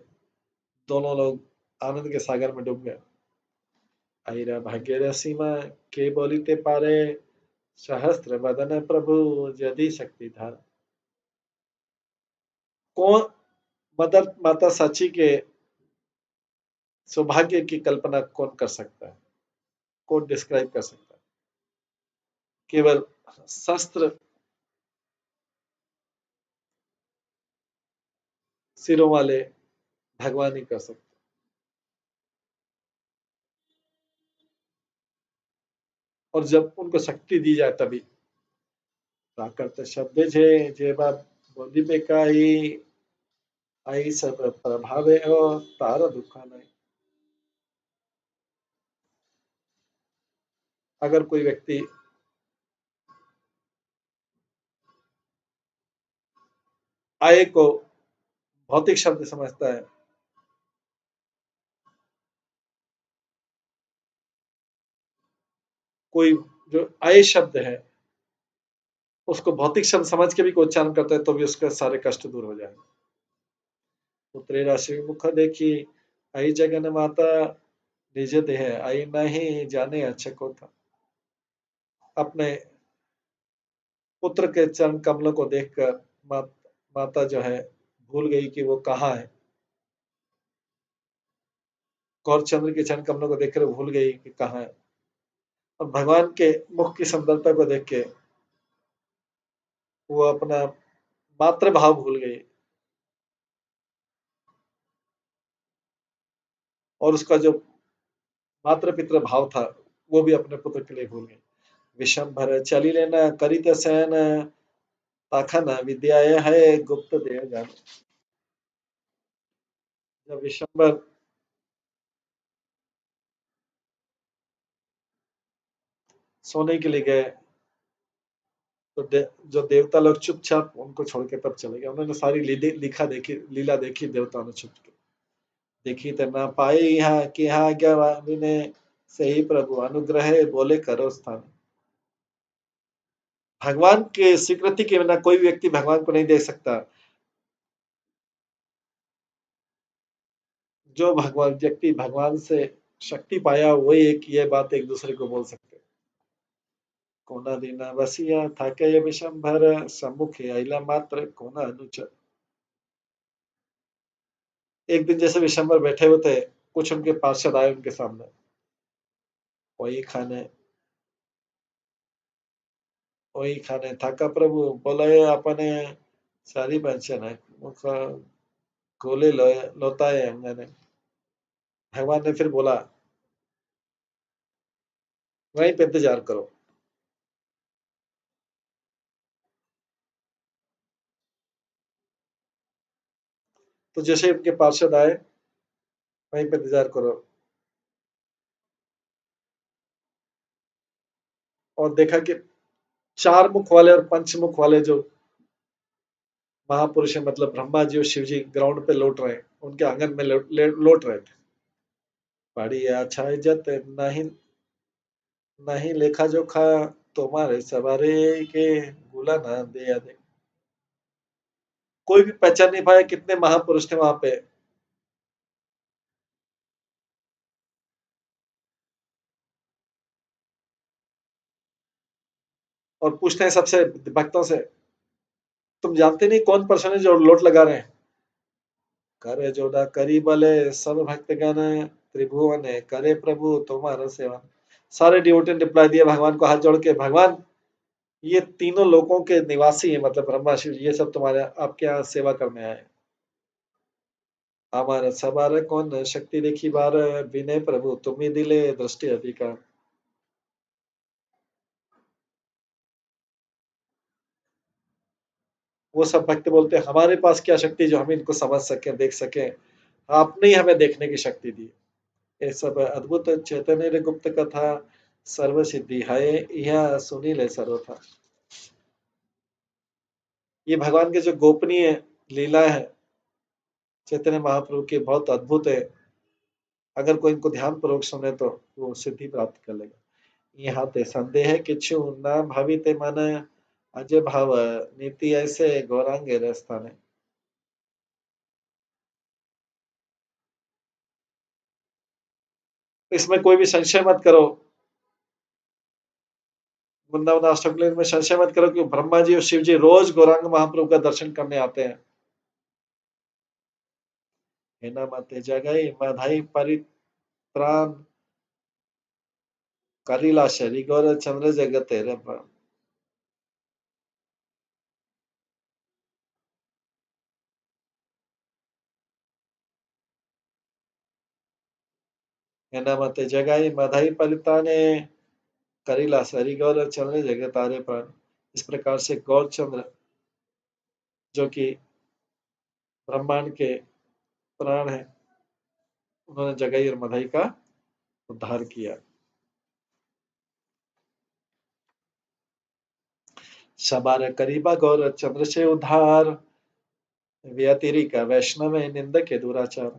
दोनों लोग आनंद के सागर में डूब गए। आईरा भाग्य सीमा के बोलिते पारे, सहस्त्र बदन प्रभु यदि शक्ति धार। कौन मदर माता साची के सौभाग्य की कल्पना कौन कर सकता है, कौन डिस्क्राइब कर सकता है। केवल शस्त्र सिरों वाले भगवान ही कर सकते। और जब उनको शक्ति दी जाए तभी प्राकृत शब्द छे जे बात बोली पे काई, आई सब प्रभावे हो तार दुखा नहीं। अगर कोई व्यक्ति आय को भौतिक शब्द समझता है, कोई जो आय शब्द है उसको भौतिक शब्द समझ के भी कोई उच्चारण करता है तो भी उसके सारे कष्ट दूर हो जाएंगे। पुत्री राशि मुख देखी, आई जगन माता निज देह आई नहीं जाने अच्छे को था। अपने पुत्र के चरण कमलों को देखकर माता जो है भूल गई कि वो कहाँ है। गौरचंद्र के चरण कमलों को देखकर भूल गई कि कहाँ है। और भगवान के मुख की सुंदरता को देख के वो अपना मातृ भाव भूल गई और उसका जो मातृ पितृ भाव था वो भी अपने पुत्र के लिए भूल गई। विशंभर चली लेना करित सैन, ताखन विद्या है गुप्त देह जान। जब विशंभर सोने के लिए गए तो जो देवता लोग चुपचाप उनको छोड़ के तब चले गए। उन्होंने सारी लीला देखी देवताओं ने छुप के देखी तो ना पाए यहाँ कि यहाँ आज्ञा ने, सही प्रभु अनुग्रह बोले करो स्थान। भगवान के स्वीकृति के बिना कोई व्यक्ति भगवान को नहीं देख सकता। जो भगवान व्यक्ति भगवान से शक्ति पाया वही एक ये बात एक दूसरे को बोल सकते हैं। कोना दीना बसिया थाके ये विशंभर सम्मुखे आइला मात्र कोना अनुचर। एक दिन जैसे विशंभर बैठे हुए थे, कुछ उनके पार्षद आए उनके सामने, वही खाने वही खाने थाका प्रभु बोले अपने सारी पेंशन है मुख गोले लोता है अंगने। भगवान ने फिर बोला वहीं पे इंतजार करो। तो जैसे उनके पार्षद आए वहीं पे इंतजार करो, और देखा कि चार मुख वाले और पंच मुख वाले जो महापुरुष है, मतलब ब्रह्मा जी और शिव जी ग्राउंड पे लौट रहे हैं, उनके आंगन में लौट रहे थे। पड़ी अच्छा इज्जत नहीं, नहीं लेखा जोखा तुम्हारे सवारे के गुला ना दिया दे। कोई भी पहचान नहीं पाया कितने महापुरुष थे वहां पे। और पूछते हैं सबसे भक्तों से, तुम जानते नहीं कौन पर्सन है जो लोट लगा रहे हैं? करे जोड़ा करी भले सब भक्तगण त्रिभुवन करे प्रभु तुम्हारा सेवा। सारे डिवोटी ने रिप्लाई दिया भगवान को हाथ जोड़ के, भगवान ये तीनों लोगों के निवासी है, मतलब ब्रह्मा शिव ये सब तुम्हारे आपके यहाँ सेवा करने आए। हमारा सवार कौन शक्ति देखी बार विनय प्रभु तुम ही दिले दृष्टि अधिकार। वो सब भक्त बोलते हैं हमारे पास क्या शक्ति जो हम इनको समझ सके देख सके, आपने ही हमें देखने की शक्ति दी। ये सब अद्भुत चैतन्य रे गुप्त कथा सर्व सिद्धि है यह सुनी ले सर्वथा। ये भगवान के जो गोपनीय लीला है चैतन्य महाप्रभु की बहुत अद्भुत है। अगर कोई इनको ध्यान पूर्वक सुने तो वो सिद्धि प्राप्त कर लेगा। यहाँ ते संदेह किच्छु न भाविते मन अजय भाव नीति ऐसे गौरांगे रस्ताने। इसमें कोई भी संशय मत करो, वृंदावन अष्टक में संशय मत करो कि ब्रह्मा जी और शिव जी रोज गौरांग महाप्रभु का दर्शन करने आते हैं। हेना मते जगई मधाई परित्राण कलिला शरी गौर चंद्र जगत है। हेना मते जगाई मधाई परिताने करिला सरी गौर चंद्र जगत तारे प्राण। इस प्रकार से गौर चंद्र जो कि ब्रह्मांड के प्राण है, उन्होंने जगाई और मधाई का उद्धार किया। सबार करीबा गौर चंद्र से उद्धार व्यतिरी का वैष्णव निंदक के दुराचार।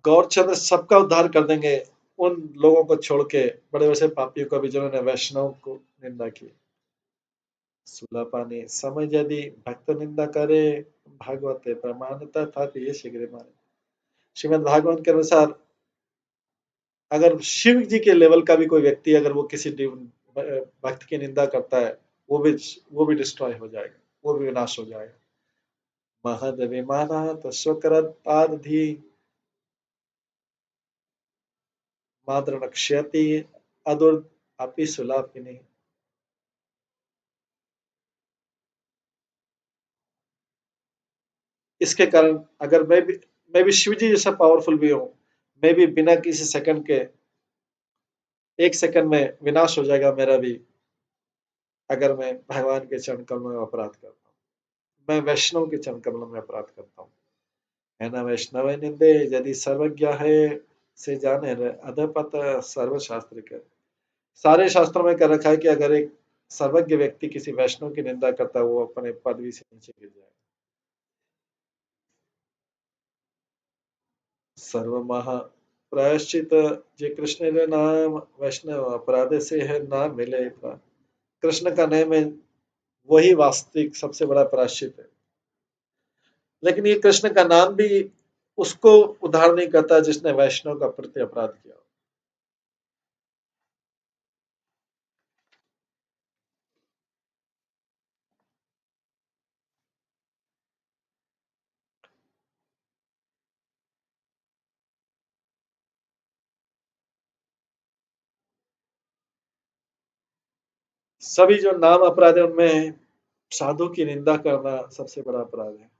गौर चंद्र सबका उद्धार कर देंगे उन लोगों को छोड़ के, बड़े वैसे पापियों को भी जिन्होंने वैष्णव को निंदा की। सुलपाने समय यदि भक्त निंदा करे भागवत प्रमाणता था ये शीघ्र माने। श्रीमद् भागवत के अनुसार अगर शिव जी के लेवल का भी कोई व्यक्ति अगर वो किसी भक्त की निंदा करता है, वो भी वो भी डिस्ट्रॉय हो जाएगा, वो भी विनाश हो जाएगा। महद विमाना तस्वकरतादधि माद्र नक्ष्यति अदुर अपि सुलापिनी। इसके कारण अगर मैं भी शिव जी जैसा पावरफुल भी हूँ, मैं भी बिना किसी सेकंड के एक सेकंड में विनाश हो जाएगा मेरा भी, अगर मैं भगवान के चरण कमलों में अपराध करता हूँ, मैं वैष्णव के चरण कमलों में अपराध करता हूँ। है ना वैष्णव निंदे यदि सर्वज्ञ है से जाने अधपत सर्व शास्त्र के। सारे शास्त्रों में कर रखा है कि अगर एक सर्वज्ञ व्यक्ति किसी वैष्णव की निंदा करता है वो अपने पदवी से नीचे गिर जाएगा। सर्व महा प्रायश्चित जे कृष्ण रे नाम वैष्णव अपराध से है ना मिले था। कृष्ण का नाम है वही वास्तविक सबसे बड़ा प्रायश्चित है। लेकिन ये कृष्ण का नाम भी उसको उद्धार नहीं करता जिसने वैष्णव का प्रति अपराध किया। सभी जो नाम अपराध है उनमें साधु की निंदा करना सबसे बड़ा अपराध है।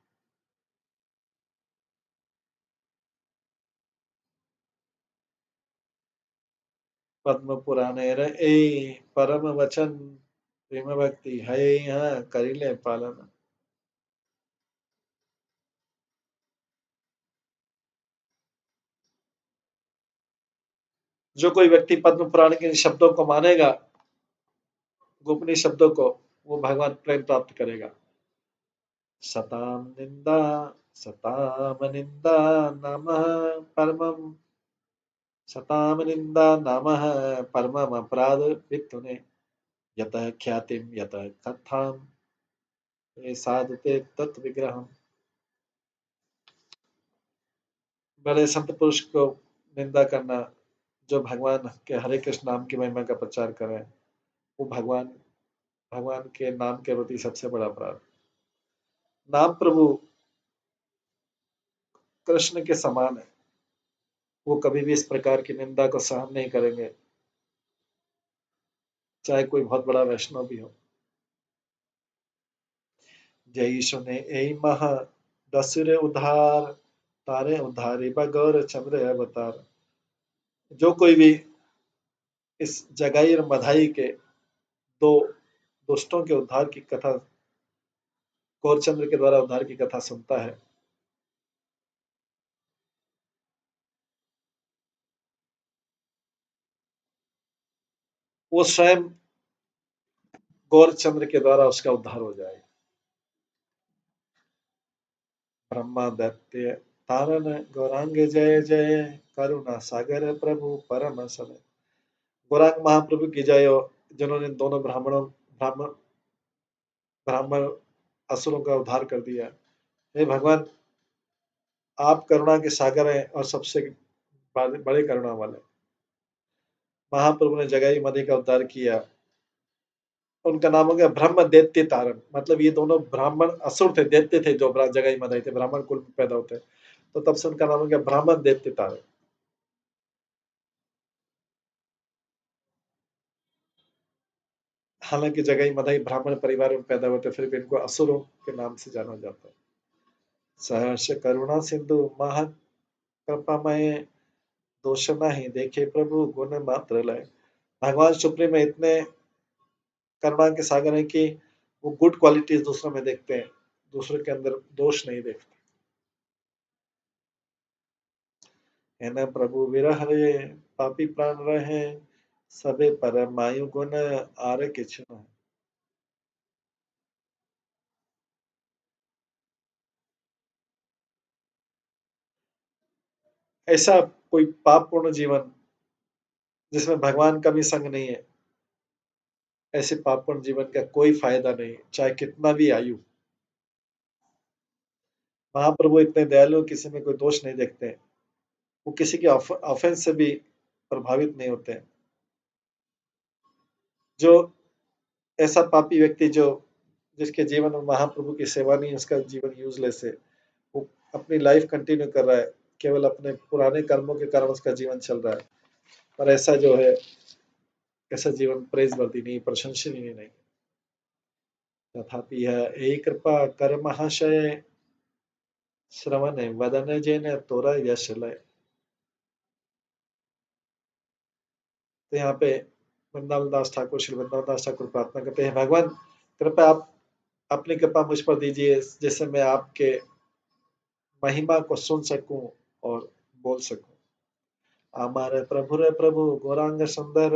पद्म पुराणे रहे परम वचन प्रेम भक्ति है यहाँ करिले पालन। जो कोई व्यक्ति पद्म पुराण के शब्दों को मानेगा, गोपनीय शब्दों को, वो भगवान प्रेम प्राप्त करेगा। सताम निंदा सताम निंदा नमः परमम सताम निंदा नमः परमम अपराध वित्तुने यतः ख्यातिम यतः कथाम ये साधते तत्विग्रहम। बड़े संत पुरुष को निंदा करना, जो भगवान के हरे कृष्ण नाम की महिमा का प्रचार करें, वो भगवान भगवान के नाम के प्रति सबसे बड़ा अपराध। नाम प्रभु कृष्ण के समान है, वो कभी भी इस प्रकार की निंदा को सहन नहीं करेंगे, चाहे कोई बहुत बड़ा वैष्णव भी हो। जय सुने ए महा दसुर उधार तारे उधारी बगौर चंद्र अवतार। जो कोई भी इस जगाई और मधाई के दो दुष्टों के उद्धार की कथा, गौरचंद्र के द्वारा उद्धार की कथा सुनता है, वो स्वयं गौरचंद्र के द्वारा उसका उद्धार हो जाएगा। ब्रह्मा दैत्य तारन गौरांग जय जय करुणा सागर प्रभु परम समय। गौरांग महाप्रभु की जय हो, जिन्होंने दोनों ब्राह्मण ब्राह्मण असुरों का उद्धार कर दिया। हे भगवान, आप करुणा के सागर हैं और सबसे बड़े करुणा वाले। महाप्रभु ने जगाई मदई का उद्धार किया। उनका नाम हो गया ब्रह्म दैत्य तारण, मतलब ये दोनों ब्राह्मण असुर थे, दैत्य थे जो जगाई मदई थे, ब्राह्मण कुल में पैदा होते, तो तब से उनका नाम हो गया ब्राह्मण दैत्य तारण। हालांकि जगाई मदाई ब्राह्मण परिवार में पैदा हुए थे, फिर भी इनको असुरों के नाम से जाना जाता है। सहर्ष करुणा सिंधु महा कृपामय दोष नहीं देखे प्रभु गुण मात्र लय। भगवान सुप्रीम में इतने करुणा के सागर हैं कि वो गुड क्वालिटीज दूसरों में देखते हैं, दूसरों के अंदर दोष नहीं देखते। है न प्रभु विरह रे पापी प्राण रहे सबे पर मायु गुण आर किछु न। ऐसा कोई पाप पूर्ण जीवन जिसमें भगवान का भी संग नहीं है, ऐसे पापपूर्ण जीवन का कोई फायदा नहीं, चाहे कितना भी आयु। महाप्रभु इतने दयालु, किसी में कोई दोष नहीं देखते, वो किसी के ऑफेंस से भी प्रभावित नहीं होते। जो ऐसा पापी व्यक्ति जो जिसके जीवन में महाप्रभु की सेवा नहीं, उसका जीवन यूजलेस है, वो अपनी लाइफ कंटिन्यू कर रहा है, केवल अपने पुराने कर्मों के कारण उसका जीवन चल रहा है। पर ऐसा जो है, ऐसा जीवन प्रेज वर्दी नहीं, प्रशंसनीय नहीं। तथापि यह एक कृपा कर महाशय श्रवण वदन जैन तोरा यश लय। तो यहाँ पे वृंदावन दास ठाकुर, श्री वृंदावन दास ठाकुर प्रार्थना करते हैं, भगवान कृपया आप अपनी कृपा मुझ पर दीजिए, जिससे मैं आपके महिमा को सुन सकूं और बोल सकूं। আমার প্রভুর প্রভু গৌরাঙ্গ সুন্দর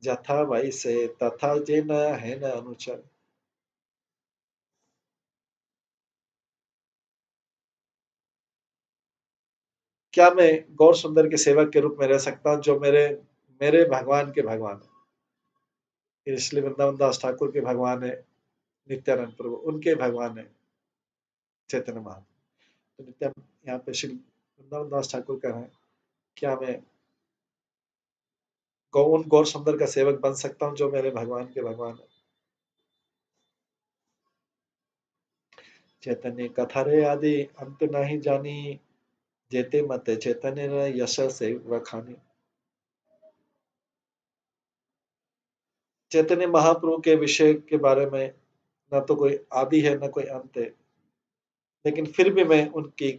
যথা वैसे तथा जिन है न अनुचर। क्या मैं गौर सुंदर के सेवक के रूप में रह सकता हूँ जो मेरे मेरे भगवान के भगवान है? इसलिए वृंदावन दास ठाकुर के भगवान है नित्यानंद प्रभु, उनके भगवान है चैतन्य महाप्रभु। तो नित्य यहाँ पे श्री वृंदावन दास ठाकुर कह रहे हैं, क्या मैं उन गौर सुंदर का सेवक बन सकता हूँ जो मेरे भगवान के भगवान है? चैतन्य कथा रे आदि अंत नहीं जानी, जेते मत चैतन्य न यश से वखानी। चैतन्य महाप्रभु के विषय के बारे में न तो कोई आदि है न कोई अंत है, लेकिन फिर भी मैं उनकी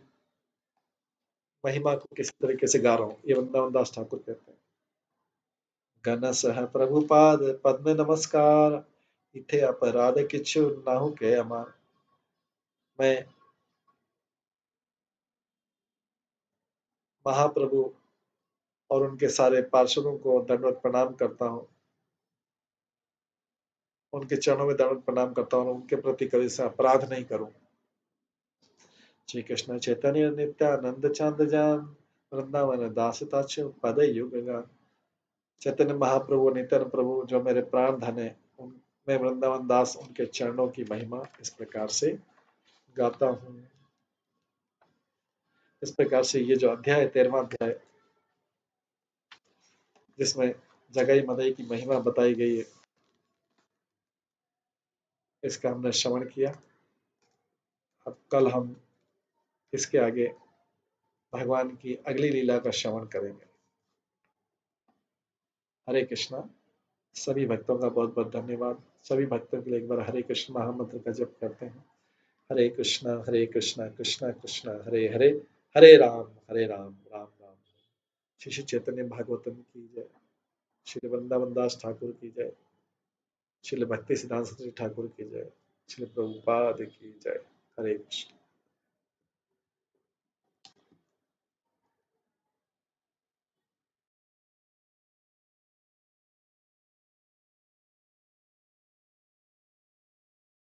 महिमा को किस तरीके से गा रहा हूँ, ये वृंदावन दास ठाकुर कहते हैं। घन सह प्रभुपाद पद्म नमस्कार, इथे अपराध किछु नाहु के अमार। मैं महाप्रभु और उनके सारे पार्षदों को दंडवत प्रणाम करता हूँ, उनके चरणों में दंडवत प्रणाम करता हूँ, उनके प्रति कभी से अपराध नहीं करूँ। श्री कृष्ण चैतन्य नित्यानंद चांद जान, वृंदावन दास ताच्य पद युग गान। चैतन्य महाप्रभु नित्यानंद प्रभु जो मेरे प्राण धन है, मैं वृंदावन दास उनके चरणों की महिमा इस प्रकार से गाता हूँ। इस प्रकार से ये जो अध्याय है 13वां अध्याय, जिसमें जगई मदई की महिमा बताई गई है, इसका हमने श्रवण किया। अब कल हम इसके आगे भगवान की अगली लीला का श्रवण करेंगे। हरे कृष्णा। सभी भक्तों का बहुत बहुत धन्यवाद। सभी भक्तों के लिए एक बार हरे कृष्ण महामंत्र का जप करते हैं। हरे कृष्णा कृष्णा कृष्णा हरे हरे, हरे राम राम राम। श्री श्री चैतन्य भागवतम की जय। श्री वृंदावन दास ठाकुर की जय। श्री भक्ति सिद्धांत ठाकुर की जय। श्री प्रभुपाद की जय। हरे कृष्ण।